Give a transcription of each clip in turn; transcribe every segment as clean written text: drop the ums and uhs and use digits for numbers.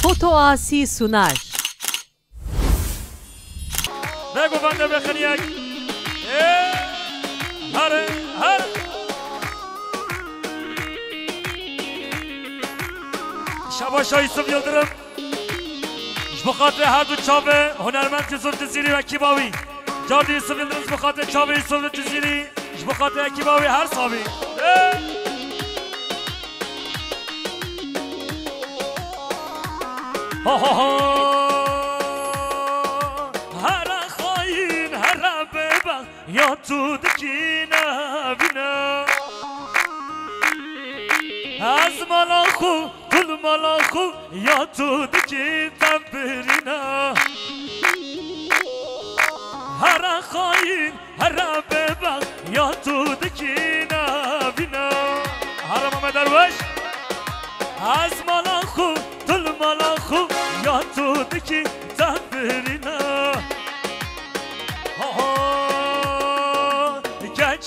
Foto Asi sunar. بگو بنده بخن یک هره هره شباش های یوسف یلدرم بخاطر هر دو چاوه هنرمند یوسف جزیری و کیباوی جاردی یوسف یلدرم بخاطر چاوه یوسف جزیری بخاطر کیباوی هر صابی ها ها ها یا تو دکی نبینم از ملاخو دل ملاخو یا تو دکی تبرینم هر خاین هر ببغ یا تو دکی نبینم هر ماما دروش از ملاخو دل ملاخو یا تو دکی تبرینم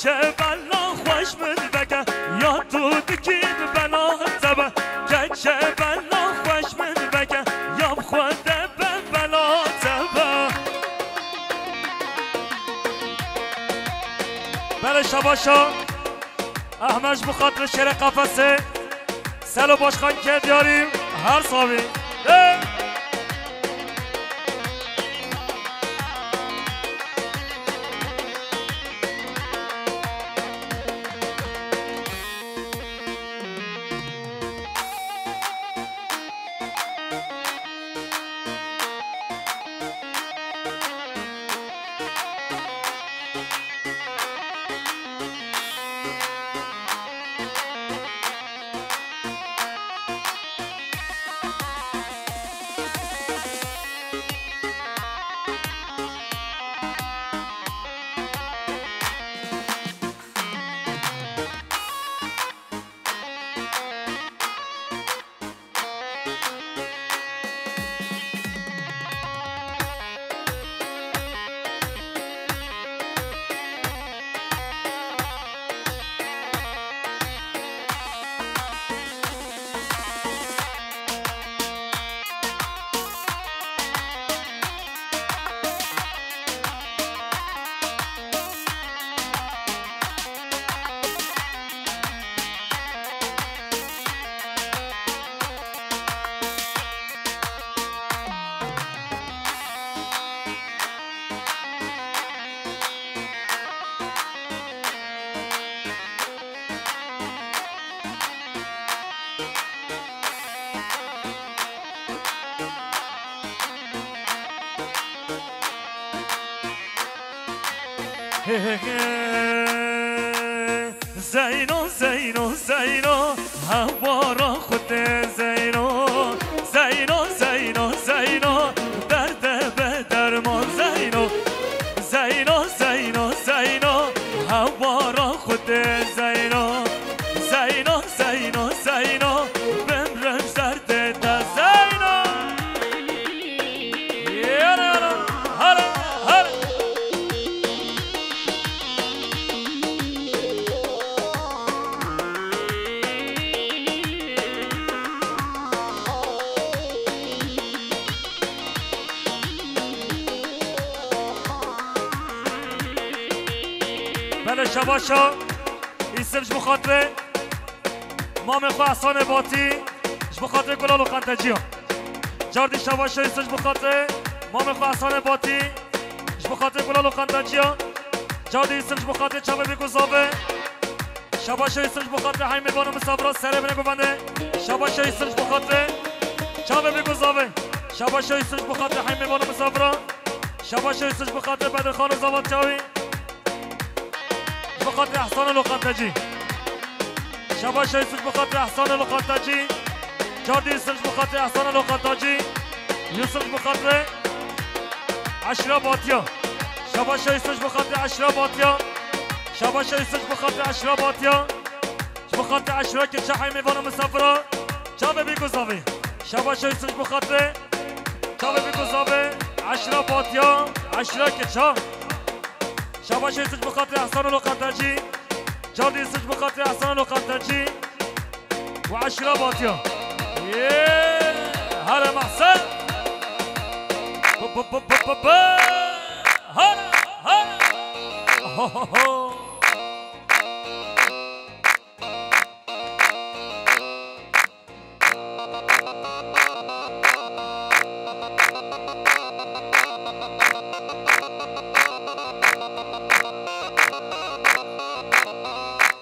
چه بلا خوش من بگه یا تو دکین بلا زبه چه بلا خوش من بگه یا خود به بلا زبه بله شباشا احمدش بخاطر شیر قفصه سلو باشخان که دیاریم هر صابی زینو زینو زینو هوارا خود زینو زینو زینو زینو درد به درمان زینو زینو زینو زینو هوارا خود زینو زینو زینو زینو بمرش درد تا زینو یارا هر هر بله شباشا ایسمش بخاطره مام خواه احسان باتی بخاطره گلال و خانتجی ها جاردی شباشا ایسمش بخاطره مام خواه احسان باتی بخاطره گلال و خانتجی ها جاردی ایسمش بخاطره چابه بگذابه شباشا ایسمش بخاطره حیمه بانو مسافران سره بنه گوبنده شباشا ایسمش بخاطره چابه بگذابه شباشا ایسمش بخاطره حیمه بانو مسافران شباشا ایسمش بخاطره بدرخان و زواد چاوی بخاطر احسان لوخانتجی شباش ایسوش بخاطر احسان لوخانتجی جاردی ایسوش بخاطر احسان لوخانتجی یوسف بخاطر عشرا باتیا شباش ایسوش بخاطر عشرا باتیا شباش ایسوش بخاطر عشرا باتیا بخاطر عشرا که چه حیمه بانو مسافرا چاوه بگذابه شباش ایسوش بخاطر چاوه بگذابه عشرا باتیا عشرا که چه شباش ایسوش بخاطر احسان لوخانتجی جاردی ایسوش بخاطر احسان لوخانتجی و عشرا باتیا هلا محسن هلا هلا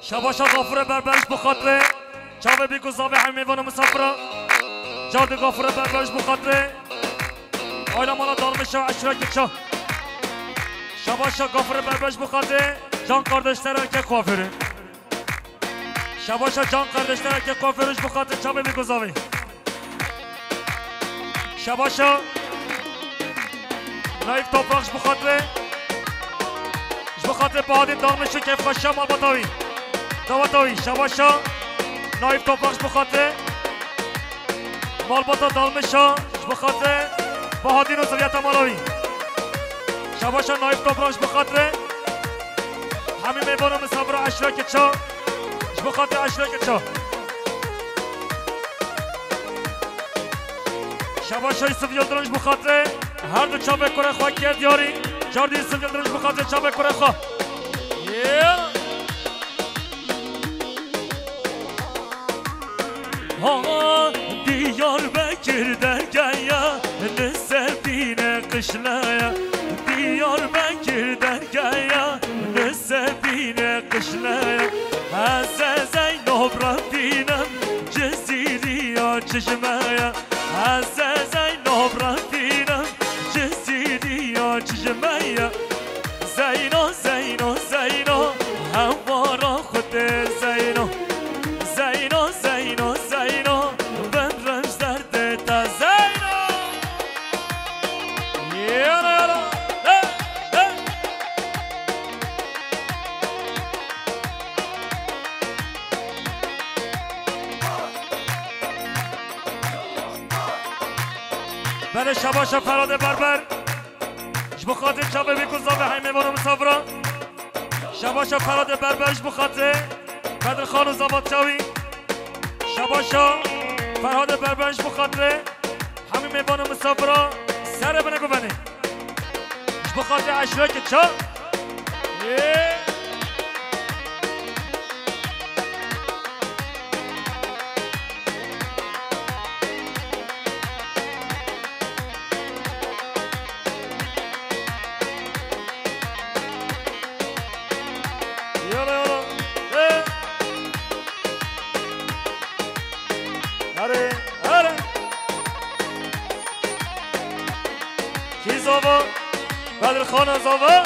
شباشا غافره بربرش بخاطره چاوه بی گذابه همه میوان مسافره جاد غافره بربرش بخاطره آیلا مالا دارمشه و اشتراک چا شباشا غافره بربرش بخاطره جان کاردشتره که کوافره شباشا جان کاردشتره که کوافرش بخاطره چاوه بی گذابه شباشا نایف توپاقش بخاطره بخاطر بادی دارمشه که فشا مال بطاوی دواتاوی شباشا نایف توپاقش بخاطر مال بطا دارمشه بخاطر بهادی نظریت مالاوی شباشا نایف توپاقش بخاطر همین میبانم صبر اشراک چا بخاطر اشراک چا شباشا یوسف یلدرنج بخاطر هر دو چا بکره خواه کرد یاری جاردی یوسف یلدرنج بخاطر چا بکره خواه ها دیار بکر درگایا نسبین قشلایا دیار بکر درگایا نسبین قشلایا از زینب رفینم جزیریا چشمایا از زینب رفینم جزیریا چشمایا زینو زینو زینو هموارا خود زینو زینو زینو زینو بن رنج درده تا زینو یالا یالا بله شباشا فراد بربر بخاطر شبه بیکوزا به همه بانو مسافران شباشا فراد بربرش بخاطر بدر خان و زباد چاوی شباشا فراد بربرش بخاطر همه میبانو مسافران سر بنگو بنه بخاطر اشراک چا بدر خان زاوا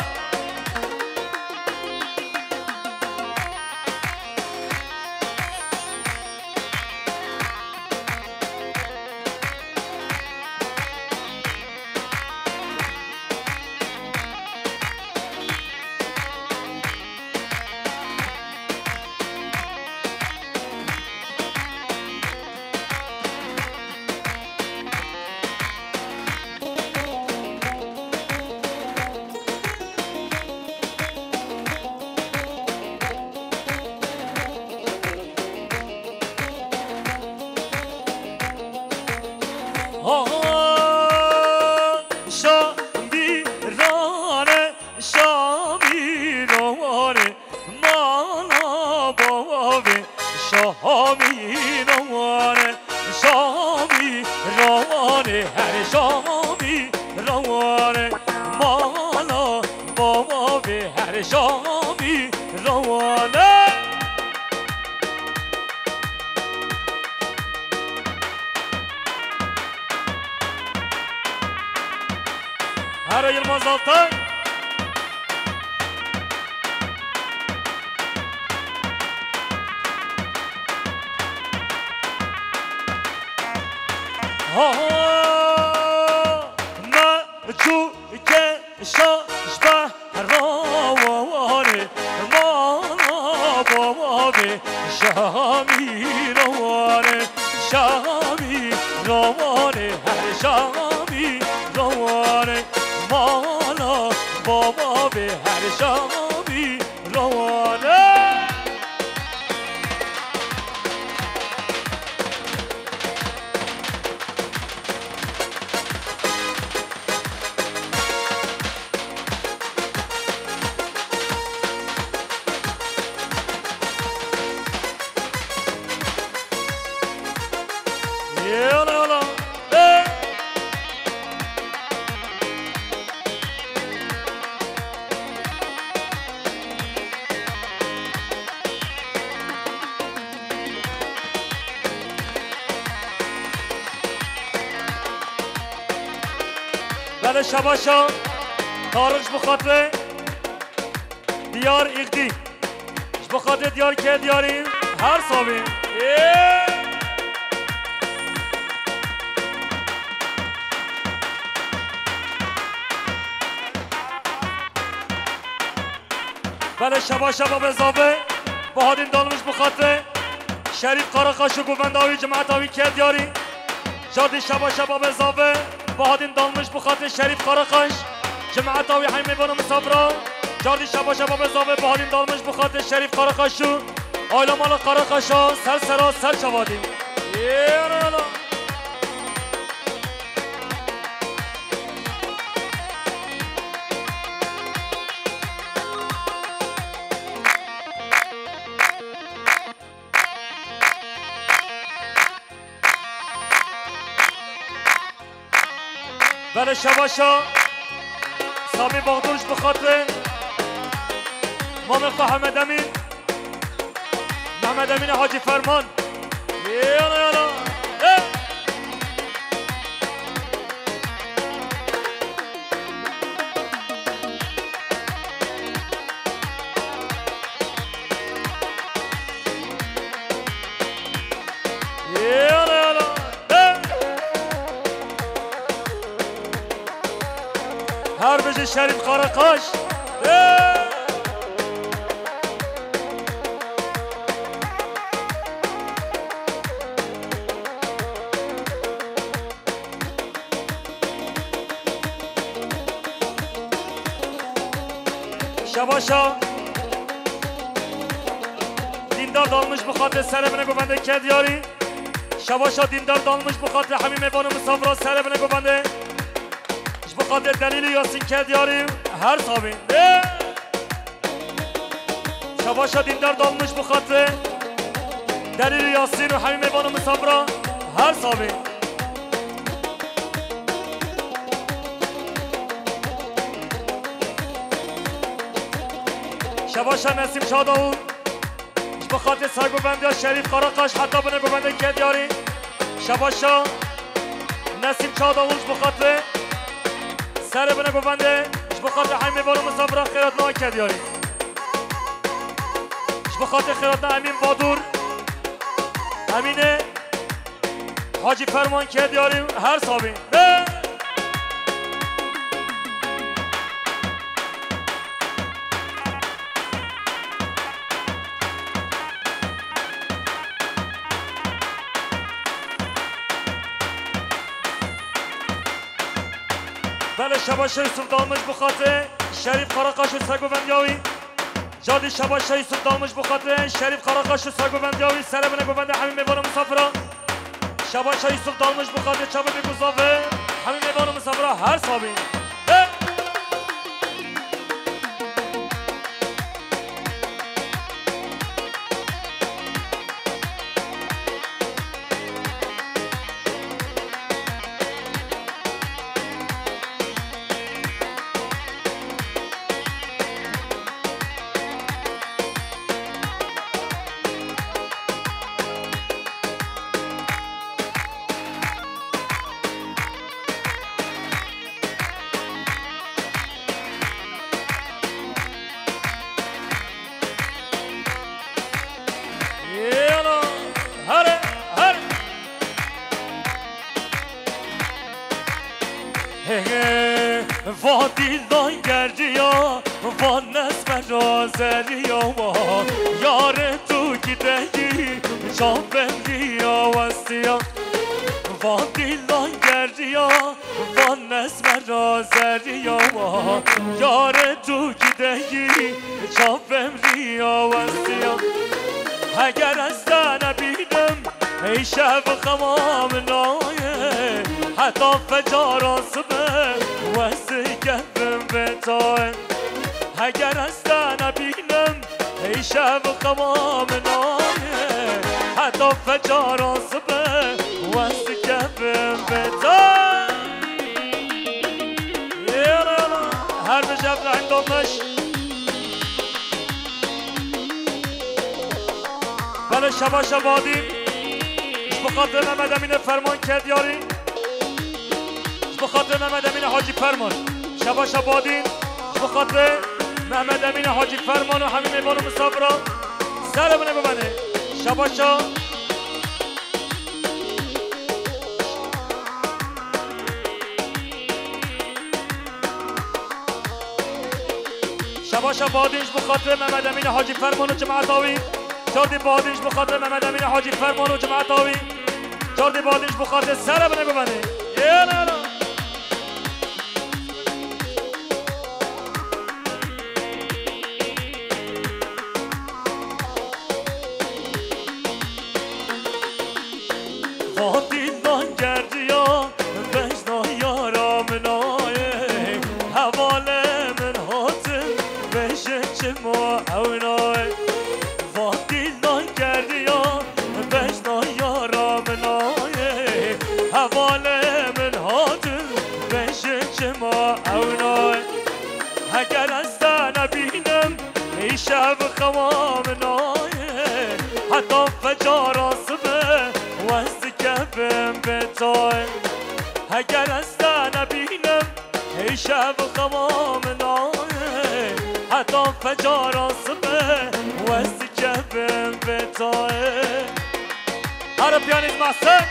هر یلماز altay نجو که شاشبه روانه مانا بابا شامی روانه شامی روانه هر شامی روانه مانا بابا به هر شامی روانه يلا يلا بله شباشا تارش بخاطر دیار اقدی بخاطر دیار که دیاریم هر صابیم بله شباشا با بزاوه با هادین دالمش بخاطر شریف قارقاش و گوونداوی جماعتاوی که دیاریم جادی شباشا با بزاوه با هادین دالمش بخاطر شریف قارقاش جماعتاوی حیمیوان و مسافران جاردی شبا شبا بزاوه با هادین دالمش بخاطر شریف قارقاشو آیلا مالا قارقاشا سر سرا سر شوادیم یالا بله شباشا سامی باغدورش بخاطر مامق محمد امین محمد امین حاجی فرمان یالا یالا هر بجه شریف قارقاش شباشا دیندار دالمش بخاطر سر بنه گوبنده که دیاری شباشا دیندار دالمش بخاطر همین میوان و مسافران سر بنه گوبنده بخاطر دلیل یاسین که دیاریم هر صابین شباشا دیندار دالمش بخاطر دلیل یاسین و همین میوان و مسافران هر صابین شباشا نسیم شاداون بخاطر سایگو بندی شریف قارقاش حتی بنه گوبنده که دیاریم شباشا نسیم شاداون بخاطر سر بنه گوونده بخاطر همین بارو مسافران خیرات نای که دیاری بخاطر خیرات نه امین بادور امینه حاجی فرمان که دیاریم هر صابین بله شباشا یوسف دالمش بخاطر شریف قارقاش و سرگووندیاوی جادی شباشا یوسف دالمش بخاطر شریف قارقاش و سرگووندیاوی سر بنه گوونده همین میوان مسافران شباشا یوسف دالمش بخاطر چابه بگذافه همین میوان مسافران هر صابین دیلدان گردیا و نسم رازریا یار تو گیدگی جابم ریا وستیا و دیلدان گردیا و نسم رازریا یار تو گیدگی جابم ریا وستیا اگر از تنه بیدم ای شب خمام نایه حتی فجار آسمه وستی کفم بتاه اگر از تنه بینم ای شب خمام نایه حتی فجار آسمه وستی آمش بله شبا شبادیم بخاطر محمد امین فرمان کرد یاری بخاطر محمد امین حاجی فرمان شبا شبادین بخاطر محمد امین حاجی فرمان و همین میوان و مسافران سرمونه ببنه شبا شبا بادینش بخاطر محمد امین حاجی فرمان و جماعت آوی جاردی بادینش بخاطر محمد امین حاجی فرمان و جماعت آوی جاردی بادینش بخاطر سرمونه ببنه یه نه وادیدان گردیا بجنا یارا منای حواله من هاتم بشه چه ما اونای وادیدان گردیا بجنا یارا منای حواله من هاتم بشه چه ما اونای اگر از نبینم ای شب خوام نای حتی فجار صبح وست کفم به تای اگر از نبینم ای شب خوام نای حتی فجار صبح وست کفم به تای هر پیانیز محسن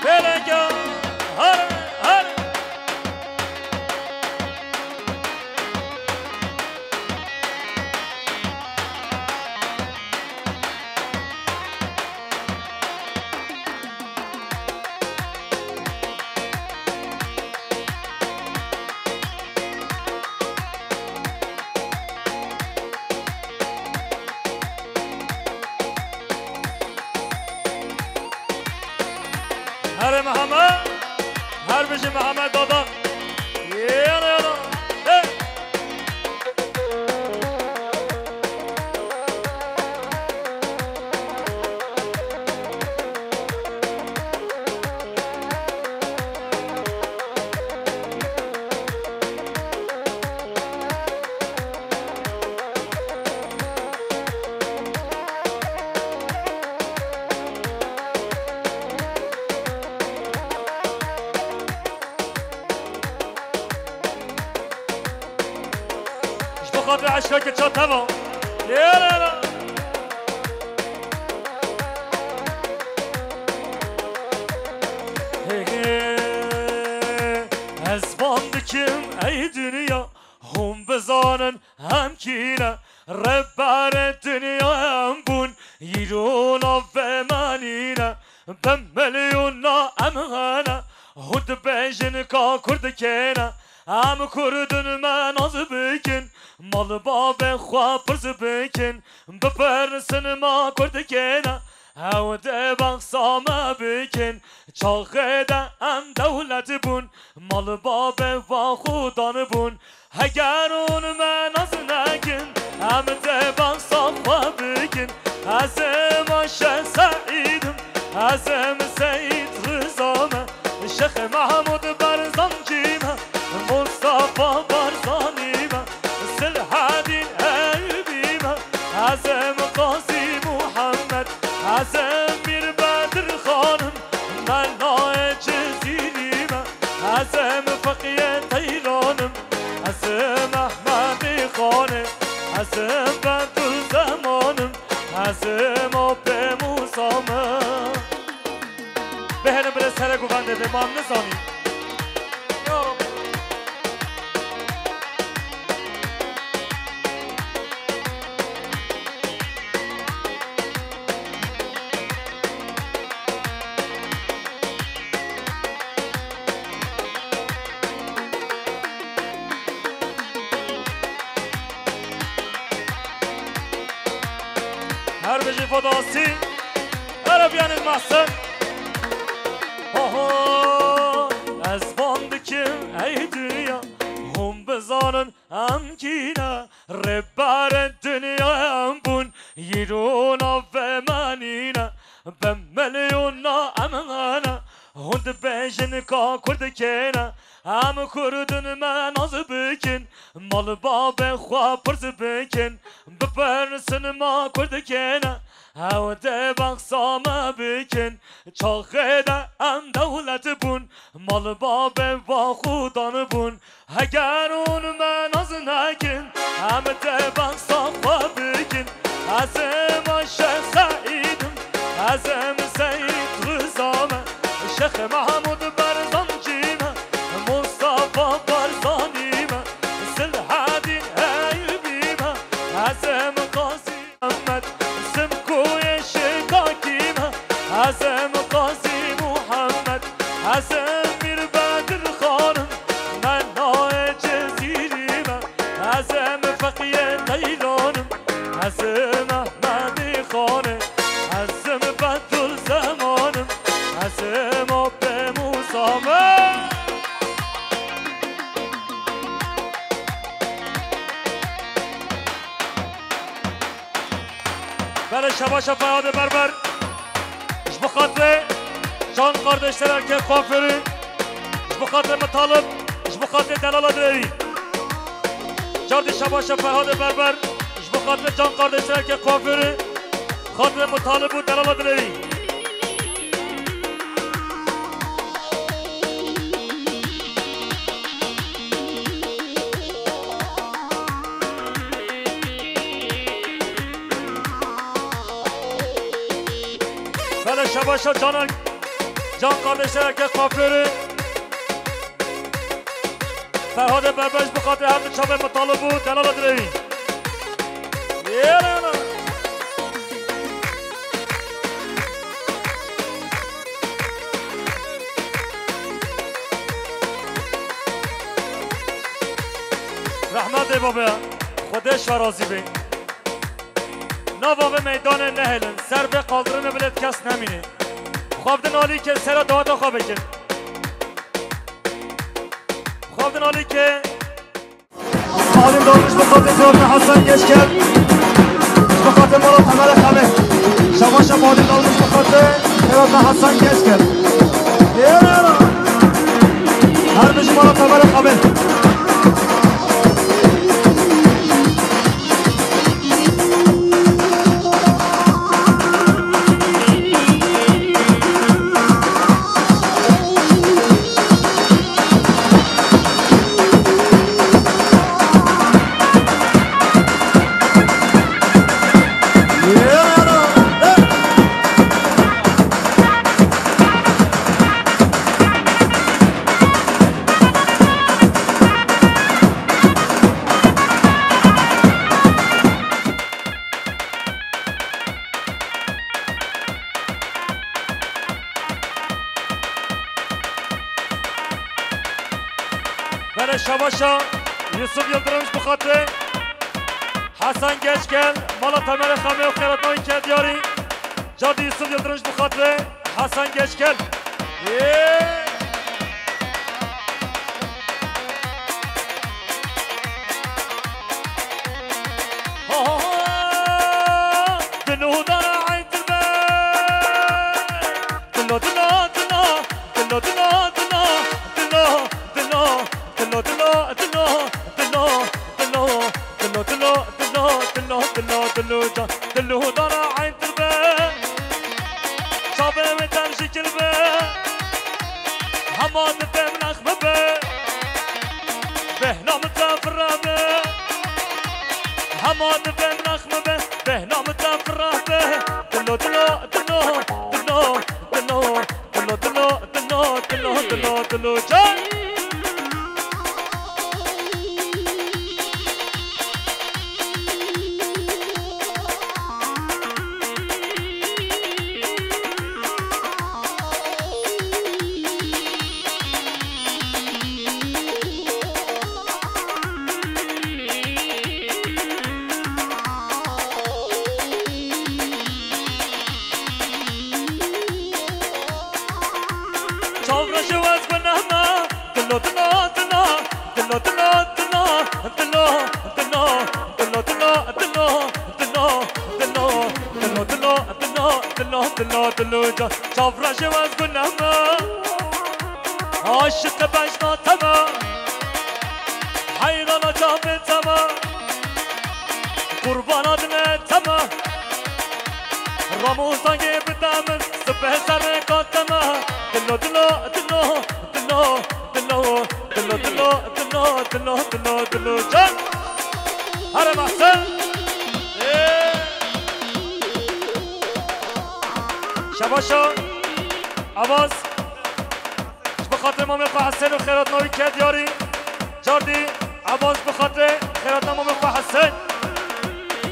بلنگا هر هر محمد هر بشه محمد دادا یانا یانا خاطر عشقا که چا تمام یالا از باندکم ای دنیا هم بزانن هم کینه ربر دنیا هم بون یرونا به منینه به ملیونا امغانه هود بیجن کا کرد کنه هم کردن من از بکن مال باب خواه پرز بکن بپرسن ما کرد کنه او ده بخصامه بکن چاقه ده هم دولت بون مال باب و خودان بون اگر اون من از نکن هم ده بخصام خواه بکن ازم شه سعیدم ازم سعید رزامه شیخ محمود برزان کیمه مصطفى برزانيمه سلحادين أيوبيمه عزم قاسي محمد عزم مير بدر خانم ملاي جزيريمه عزم فقيه تيرانم عزم احمد خانم عزم بدر زمانم عزم آب موسامه بهنم برسره گوونده به ما نزانیم هر بجی فداسی هر بیان محسن از باندکم ای دنیا هم بزانن هم کینه ربر دنیا هم بون یرونا به منینه به ملیونا امغانه هند بیشن کا کرد کنه هم کردن من از بکن مال باب خواه پرز بکن بپرسن ما کرد کنه او ده بخصامه بکن چاخه ده هم دولت بون مال باب و خودان بون اگر اون من از نکن هم ده بخصام خواه بکن ازم شیخ سعیدم ازم سعید غزامه شیخ محمود برزان جیمه مصطفى برزانیمه سلحدین ایوبیمه ازم قاضی محمد سمکوی شکاکیمه ازم قاضی محمد ازم میر بدر خانم منای جزیریمه ازم فقیه لیلانم ازم احمدی خانه ازم بدر زمانم ازم آب موسامه بله شباش فیاد بربر اش بخاطر جان kardeşler که kuaförü اش بخاطر مطالب اش بخاطر دلال دری جاردی شباش فیاد بربر اش بخاطر جان kardeşler که kuaförü خاطر مطالب و دلال دری بله شباشا جان kardeşler که kuaförü فرهاد بربش بخاطر هر چاپ مطالب و دلال دری رحمت بابا خودش فرازی بین نواب میدان نهلن سر به قادرن بلد کس نمینه خوابدن عالی که سر دعاتا خواب بکن خوابدن عالی که آلیم دارمش بخاطر زورن حسن گش کرد بخاطر مالا تمر خمه شباشم آلیم دارمش بخاطر زورن حسن گش کرد هر بشی مالا تمر خمه بله شباشا یوسف یلدرمش بخاطر حسن گشگل مالا تمر خمه و خیراتنای کردیاری جادی یوسف یلدرمش بخاطر حسن گشگل دلو دارا عین دلبه دلو دلو دلو دلو دلو دلو دلو دارا عين تربه شابه متر شكل به همان نتم نخمه به بهنا متفره به همان نتم نخمه به بهنا متفره به دلو دلو دلو دلو دلو دلو دلو دلو دلو دلو جان شاف راشي واسكن هما عاشق بجناتما حیران جامتما قربان آدمتما رموزان بدمن سبه سر کاتما دلو دلو دلو دلو دلو دلو دلو دلو دلو دلو دلو جان هر محسن شباشا عواز بخاطر امام حسین و خیرات نوی کد یاری جاردی عواز بخاطر خیرات امام حسین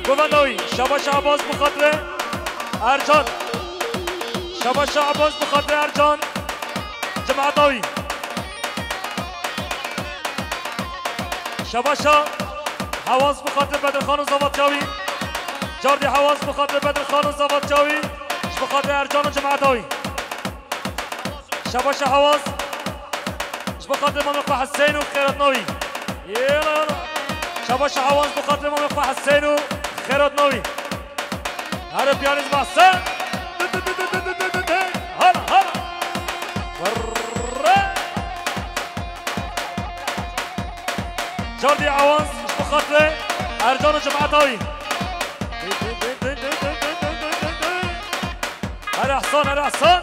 گوندوی شباشا عواز بخاطر ارجان شباشا عواز بخاطر ارجان جماعتاوی شباشا حواز بخاطر بدرخان و زواتجاوی جاردی حواز بخاطر بدرخان و زواتجاوی بخاطر ارجان و جماعتاوی شباشا حواز بخاطر امام حسین و خیرات نوی یلا شباشا حواز بخاطر امام حسین و خیرات نوی هر پیانیز محسن هلا هلا جاردی عواز بخاطر ارجان و جماعتاوی هر احسان هر احسان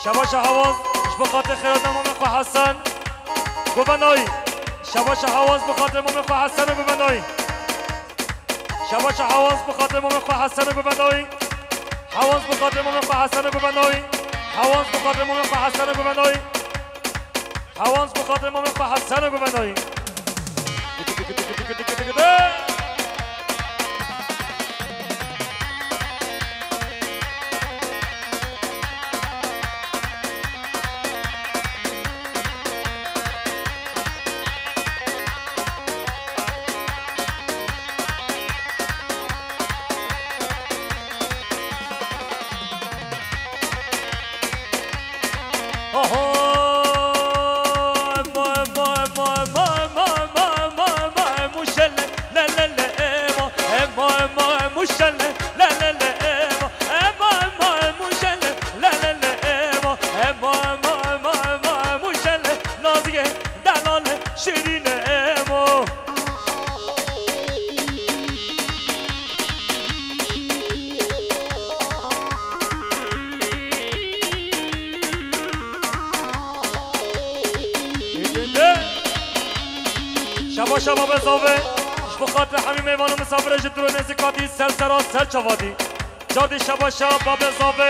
شباش حواز بخاطر خیرات مامق حسن گوبنایی شباش حواز بخاطر مامق حسن گوبنایی شباش حواز بخاطر مامق حسن گوبنایی حواز بخاطر مامق حسن گوبنایی حواز بخاطر مامق حسن گوبنایی حواز بخاطر مامق حسن گوبنایی شبا شبا بزاوه بخاطر همین میوان و مسافر جدرو نزکاتی سر سرا سر چوادی جادی شبا شبا بزاوه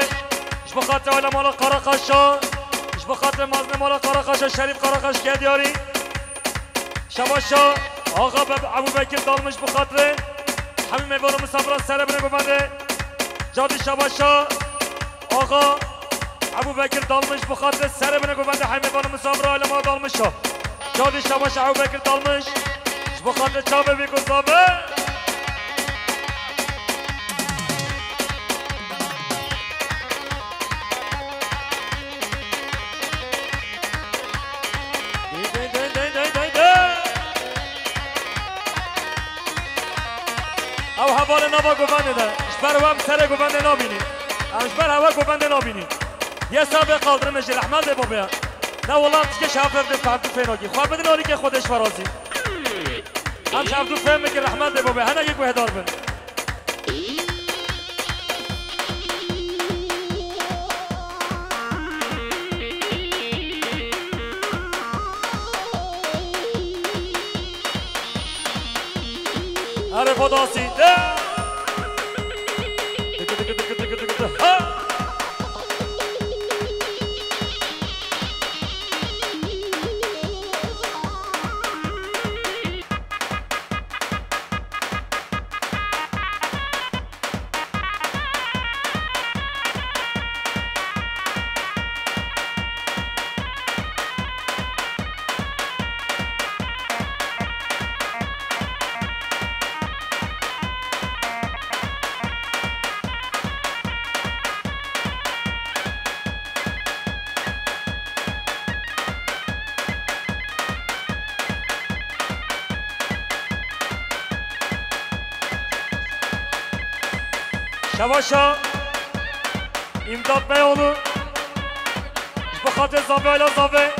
بخاطر علم مالا قرقشا بخاطر مازن مالا قرقشا شریف قرقش گدیاری شبا شبا آقا ابو بکر دالمش بخاطر همین میوان و مسافر سر بنه ببنده جادی شبا شبا آقا ابو بکر دالمش بخاطر سر بنه ببنده همین میوان و مسافر علم مالا دالمشا جادی شباش ابو بکر دالمش بخاطر چابه بیگذابه او حواله نبا گوبنده ده اشبر هم سر گوبنده نابینی اشبر هوا گوبنده نابینی یه سابه قادر مجل احمد ده بابه نه والله تشکه شافر ده فهمتو فیناگی خواه بدن آری که خودش فرازی هم شافدو فهم که رحمت ده بابه هنه یک وحدار بن هره فداسی ده شباشا امداد بیالو بخاطر زابه ایلا زابه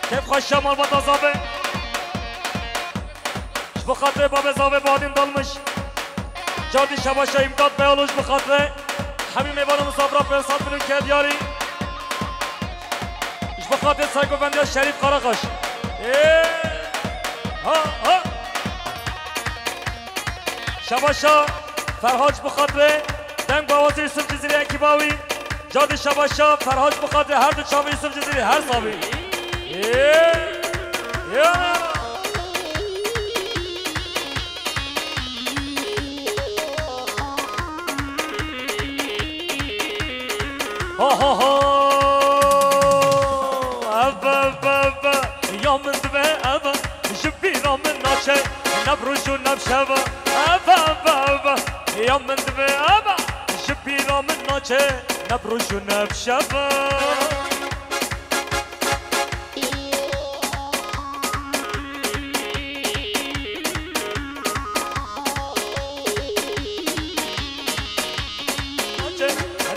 کیف خوش شمال باتا زابه بخاطر باب زابه بادیم دالمش جادی شباشا امداد بیالوش بخاطر همین میوان مسافرها پرسات برون کرد یاری بخاطر سایگو بندیا شریف قراقش شباشا فرهاج بخاطر دنگ باوازی یوسف جزیری اکیباوی جادی شباشا فرهاج بخاطر هر دو چاوی یوسف جزیری هر صابی ها ها ها ابا یا من دبه ابا جبینا من ناچه نبروشو نبشبه ابا يا من دبي أبا شبينا من ناچه نبروشو نبشبه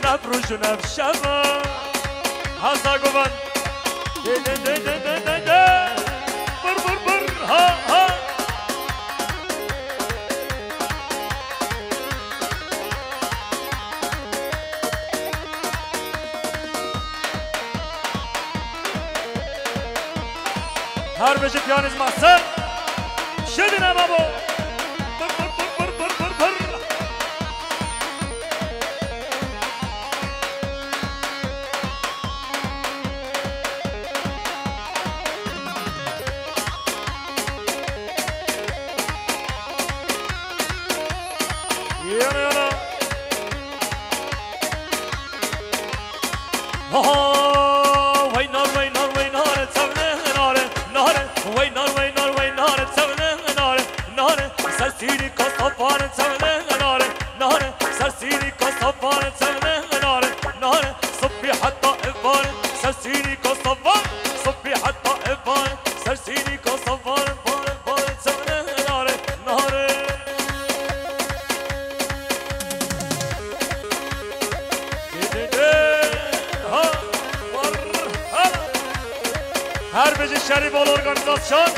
نبروشو نبشبه هاسا قبان بر ها هر بجی پیانیز محسن شدینه بابا Sarsini kostafar sevne nare nare sarsini kostafar sevne nare nare صبي حتى إفار sarsini kostafar صبي حتى إفار sarsini kostafar فار sevne nare nare Her beci şerif ol organizasyon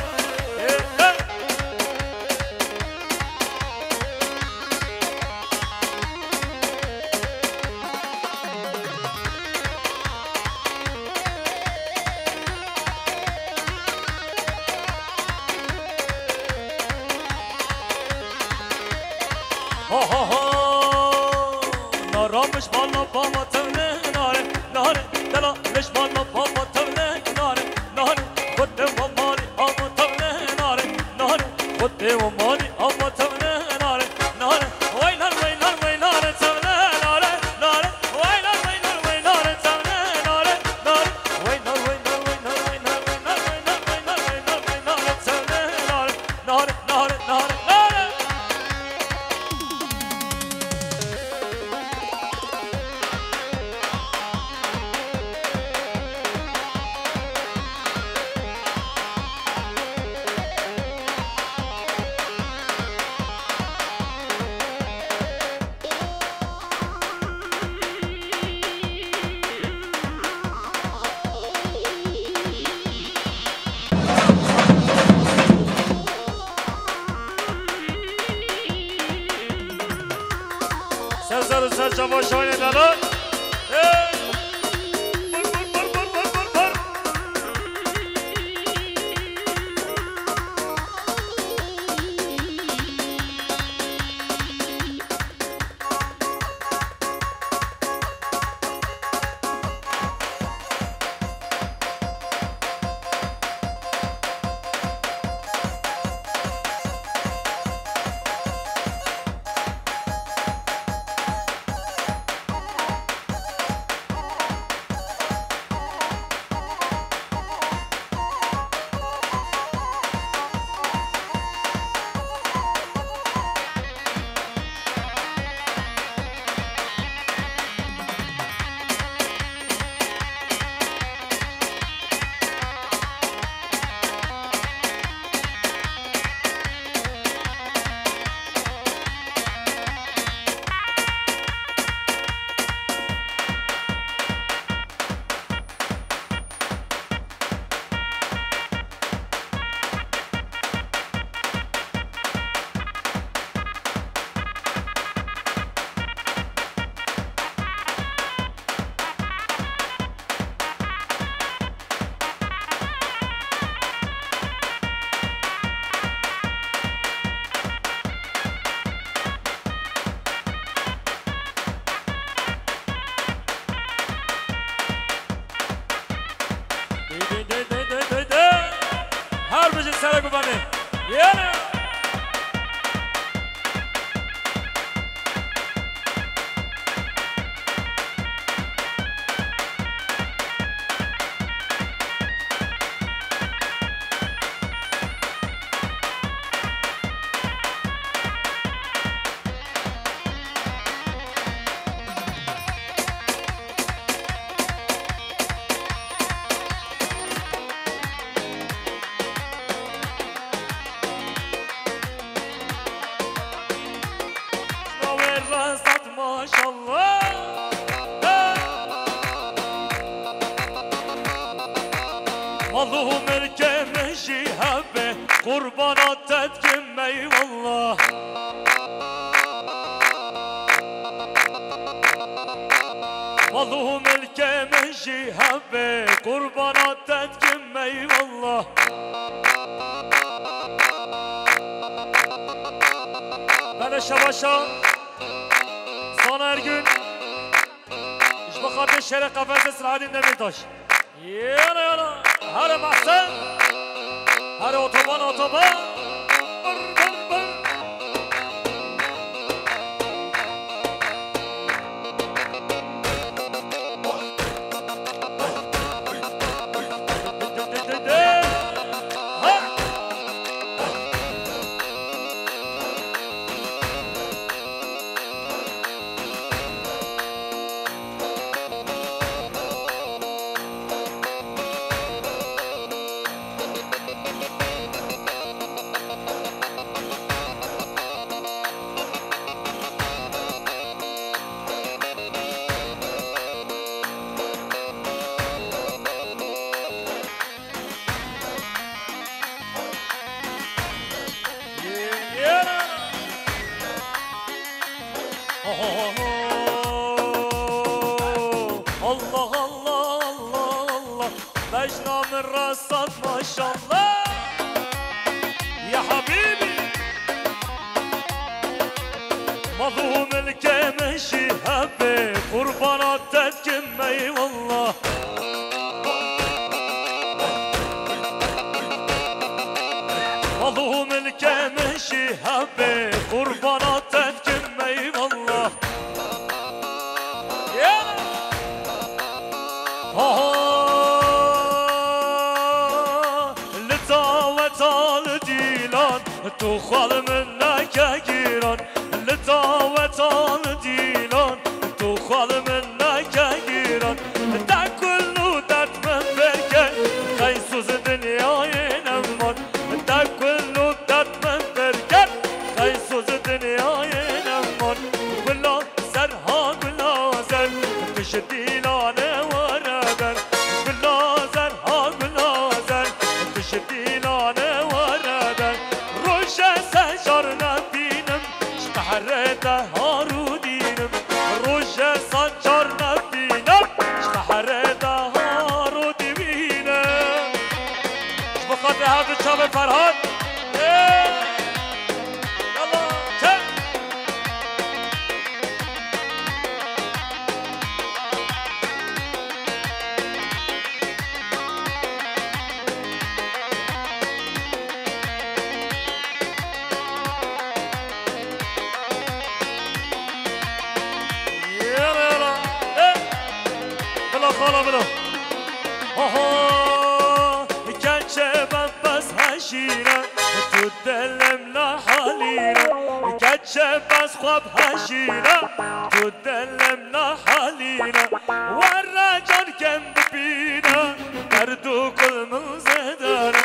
نارامش بالا بابا تونه ناره ناره دلا مش بالا بابا تونه ناره ناره خود و ماری آما تونه ناره ناره خود و ماری آما تونه ناره ناره وینار وینار وینار تونه ناره ناره وینار وینار وینار تونه ناره ناره وینار وینار وینار وینار وینار وینار وینار وینار وینار تونه ناره ناره ناره ناره Sezar Üser Çavaş oynayanlar Her beci serak bu beni yani Allah'ım erkeme şihabe Kurbana tetkim eyvallah والله ملك مشي هبه قربانات تتكم اي والله بله شباشا سانا ارگün اش بخاطر شهر قفص سرعدین دمیرتاش یالا یالا هر محسن هر اتوبان اتوبان مظلوم الكمشي هبي قربانات تتكم اي والله مظلوم الكمشي هبي قربانات تتكم اي والله يا لتاوت الديلان تخال منك جيران لتاوت الديلان تخال منك جيران تاكل نودت من بركة خيسوس دنياي نمان تاكل نودت من بركة خيسوس دنياي نمان كلا زرها كلا زر تشدي لانه وردن كلا زرها كلا زر تشدي لانه وردن روش سجر نبينم شتحرته هارودينم روش سجر نبينم شتحرته هارودينم شبخاطر هذا الشاب فرهاد يلا تك خالا بلو كاتشة بس هشيرة تدلم لحالينا كاتشة بس خواب هشيرة تدلم لحالينا والرجال كم بينا دردو كل من زدارة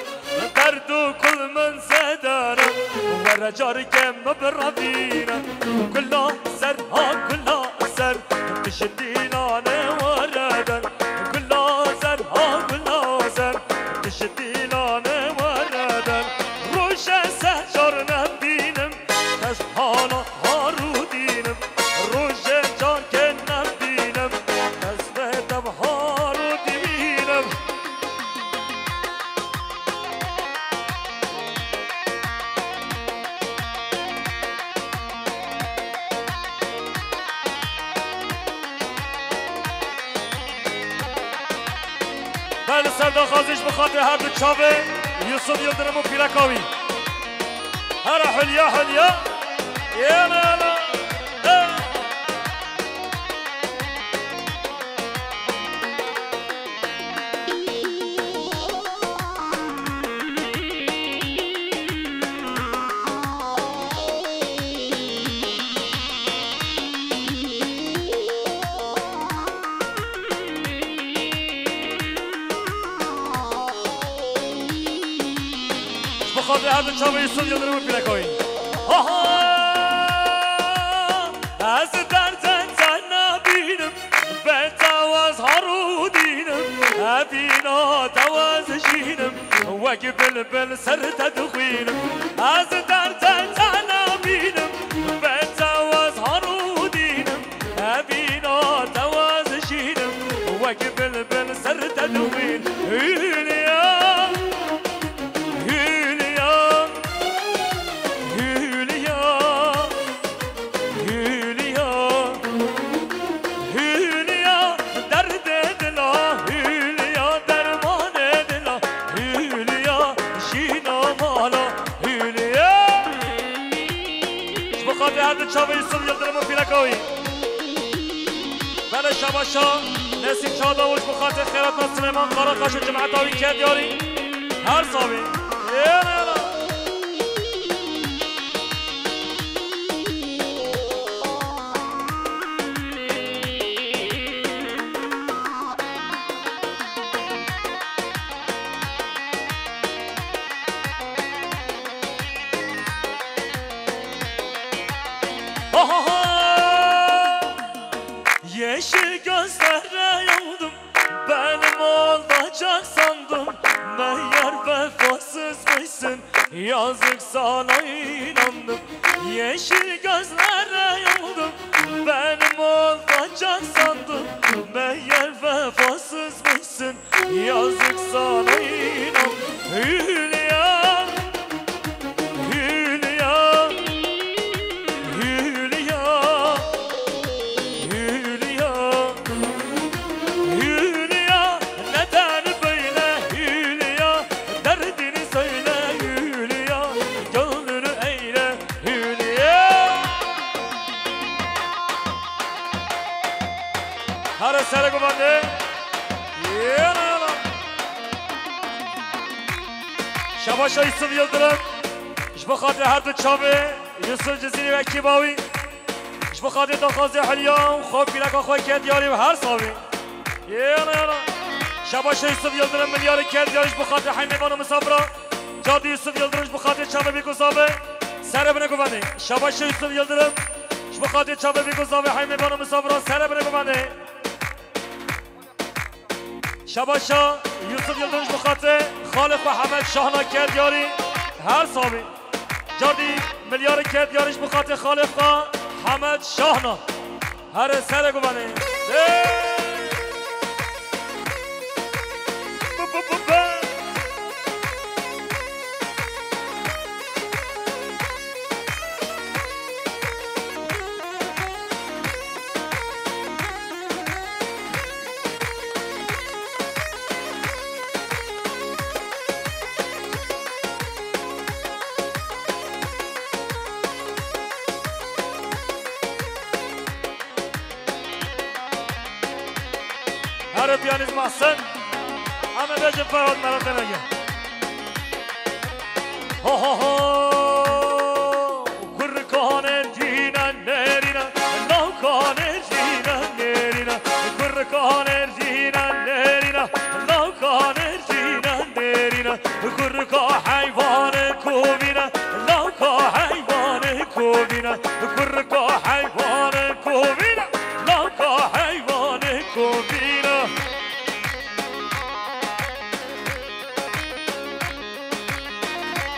دردو كل من زدارة والرجال كم برابينا كلها سرها كلها سر تشدينا انا وردن كلها سرها كلها سر تشدينا انا وردن روش سهجر نبينم تسبحانا هارودينم روش جاكن نبينم تسبحت بهارودينم بله سردا خازش بخاطر هر دو چاوه یوسف یلدرم و پیرکاوی هر حلیا حلیا یه مالا بخاطر هر دو چاوه یوسف یلدرم و پیرکاوی از درد نبینم به تواز هارودینم ابینا تواز شینم وگی بلبل سر تدخوینم از درد نبینم به تواز هارودینم ابینا تواز شینم وکی بل بل سر تدوین هولیا هولیا هولیا هولیا هولیا درد دلا هولیا درمان دلا هولیا شینا مالا هولیا بخاطر هر چاوی سر یلدرم پیلکاوی بله شباشا نسیم چاداوش بخاطر خیرات سلیمان قارا خاش جمعت آوی کرد یاری هر صابی یالا yeşil gözlere yandım, benim olacak sandım. Meğer vefasızmışsın, yazık sana inandım. Yeşil gözlere yandım, benim olacak sandım. Meğer vefasızmışsın, yazık sana inandım. Hülya, Hülya, Hülya, Hülya, neden böyle Hülya, derdini söyle Hülya, gönlünü eyle Hülya. Her esere kumandı, yana. Şabaşa Yusuf Yıldırım, İşbe Kadir her dü çabi, Yusuf Cezini ve Kibavi, İşbe Kadir Dakhazi Hülya, خوب بیلک آخوی که دیاری و هر صابی یانا شباش یوسف یلدرم ملیاری که دیاریش بخاطر حیمیوان و مسافرا جادی یوسف یلدرمش بخاطر چابه بیگوزابه سر بنه گوانه شباش یوسف یلدرم بخاطر چابه بیگوزابه حیمیوان و مسافرا سر بنه گوانه شباشا یوسف یلدرمش بخاطر خالق و حمد شاهنا که دیاری هر صابی جادی ملیاری که دیاریش بخاطر خالق و حمد شاهنا هر سر گوانه هر پیانیز محسن همه بجم فراد مرد نگه ها ها ها کرکان جینا نرینا لوکان جینا نرینا کرکان جینا نرینا لوکان جینا نرینا کرکا حیوان کوبینا لوکا حیوان کوبینا کرکا حیوان کوبینا لوکا حیوان کوبینا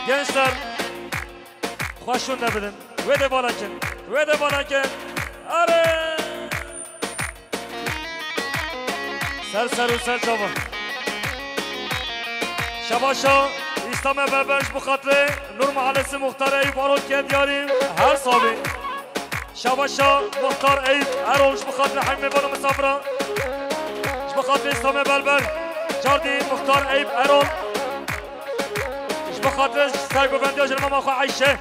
Gençler, hoşun da bilin. Ve de balakin. Are! Ser çaba. Şabaşa, İslam'a berberş bu katli, Nur Mahallesi Muhtar Eyüp Arol Kendiyari, her sabi. Şabaşa, Muhtar Eyüp Erol bu katli, Haymi Banu Misafra. Bu katli İslam'a berber, Cardi Muhtar Eyüp Erol. بخاطر سرگوبندی آجر ماما خواه عیشه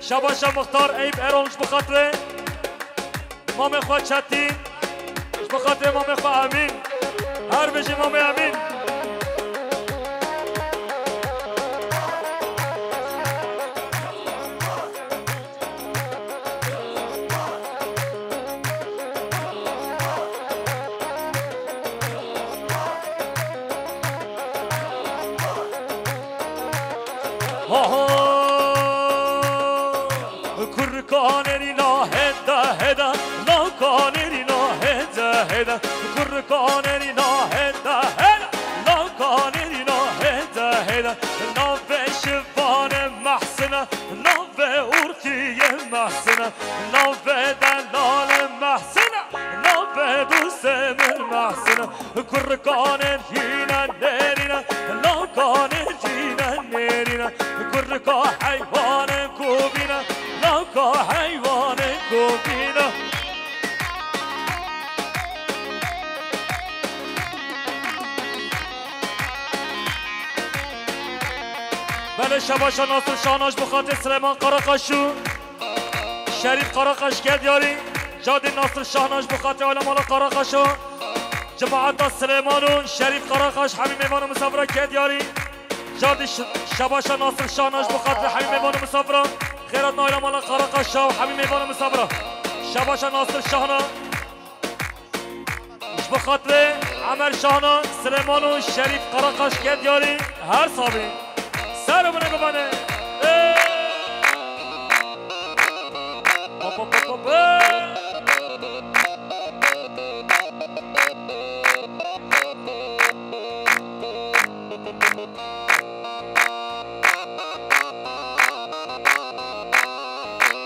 شباشا مختار عیب ایرانش بخاطر ماما خواه چتین بخاطر ماما خواه امین هر بجی ماما امین Kurkanerina heda heda la kanerina heda heda Kurkanerina heda heda la kanerina heda heda Nave şifane mahsına Nave urtiye mahsına Nave delale mahsına Nave dusemir mahsına أحسن كل كان جينا نيرنا لا كان جينا نيرنا كل كان حيوان كوبينا لا كان حيوان كوبينا بله شباشا ناصر شاناش بخاطر سلیمان قراقشو شریف قراقش کرد یاری جادی ناصر شاناش بخاطر علمان قراقشو جماعت سلیمانو شریف قراقش حمیم میوان مسافره کرد یاری جادی شباشا ناصر شاناش بخاطر حمیم میوان مسافره خیرات علمان قراقش و حمیم میوان مسافره شباشا ناصر شانا بخاطر عمر شانا سلیمانو شریف قراقش کرد یاری هر صابی سر بنه ببنه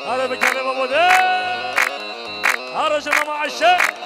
هذا بكلمة بابا ده هذا جماعة مع الشيخ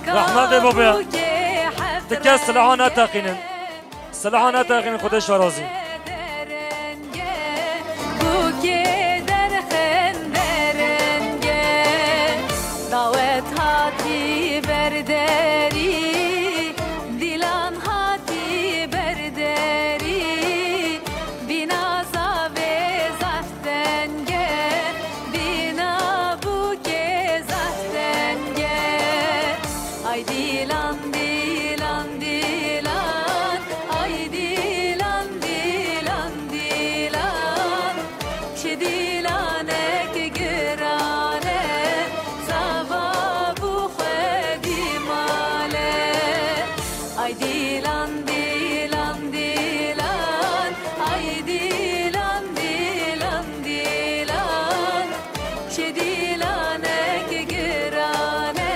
رحمت بابا تكه سلاحانه تاقینن سلاحانه تاقینن خودش ورازی دعوت هاتی برداری دیلان هاتی برداری بینازا و زفتنگه بینا بوکه زفتنگه ay dilan dilan dilan ay dilan dilan dilan çe dilanek girane zavabu khedimale ay dilan dilan dilan ay dilan dilan dilan çe dilanek girane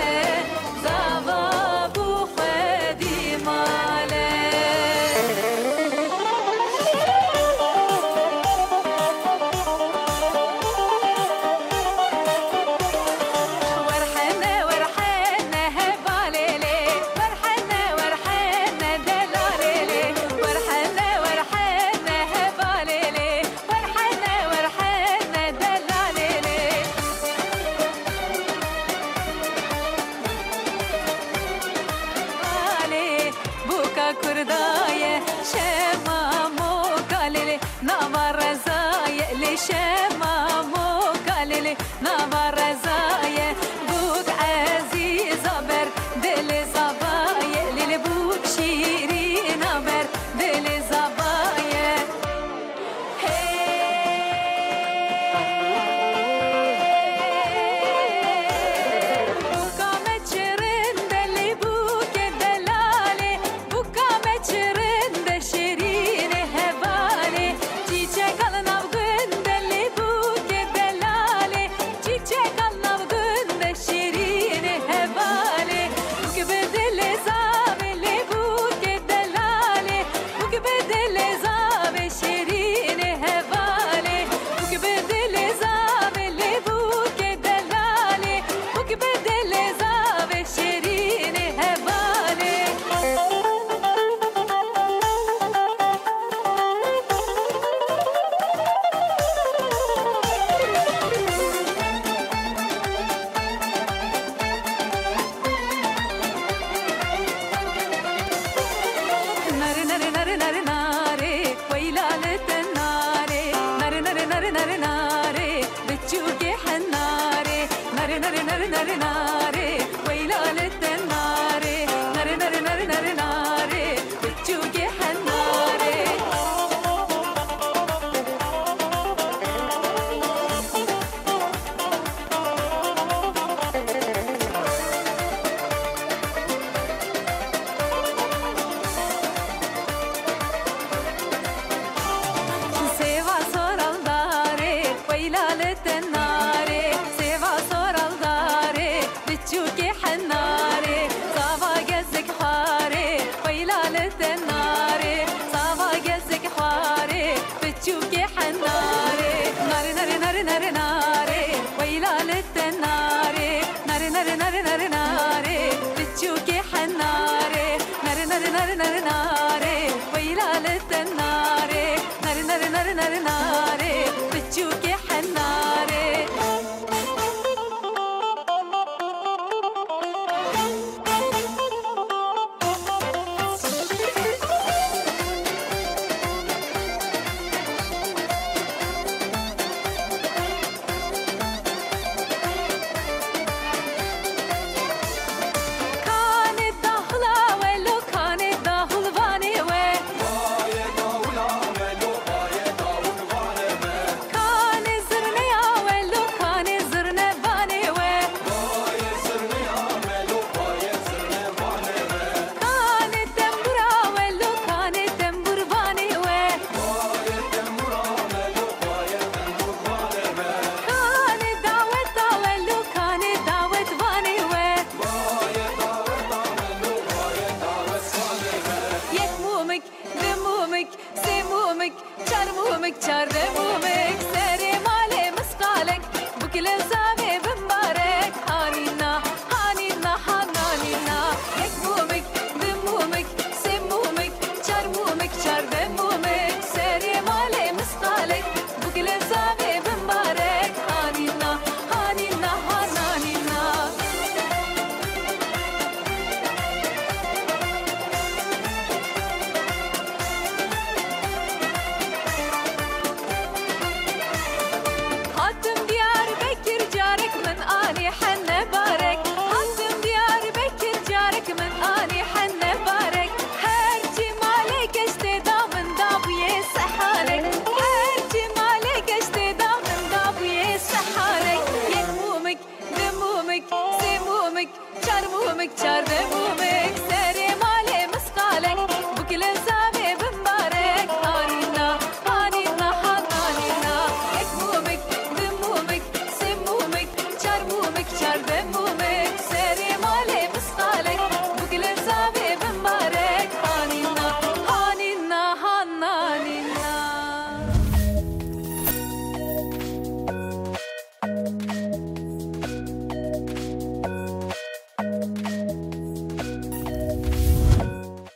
nare nare nare ويلالة الناري ناري ناري ناري ناري ناري بتشوقي حناري سيوا صور الداري ويلالة الناري سيوا صور الداري بتشوقي حناري صافا قزك حاري ويلالة الناري صافا قزك حاري بتشوقي حناري ناري ناري ناري ناري ناري ويلالة الناري ناري ناري ناري ناري ناري بتشوقي حناري ناري ناري ناري ناري ناري ويلالة الناري ناري ناري ناري ناري ناري بتشوقي حناري كانت داخلة ولو كانت داخل باني وين كان زرنا يا ولو كان زرنا باني وين كان التنبرة ولو كان التنبر باني وين كان الدعوة ولو كان الدعوة باني وين يكمومك دمومك سمومك شرمومك شردمومك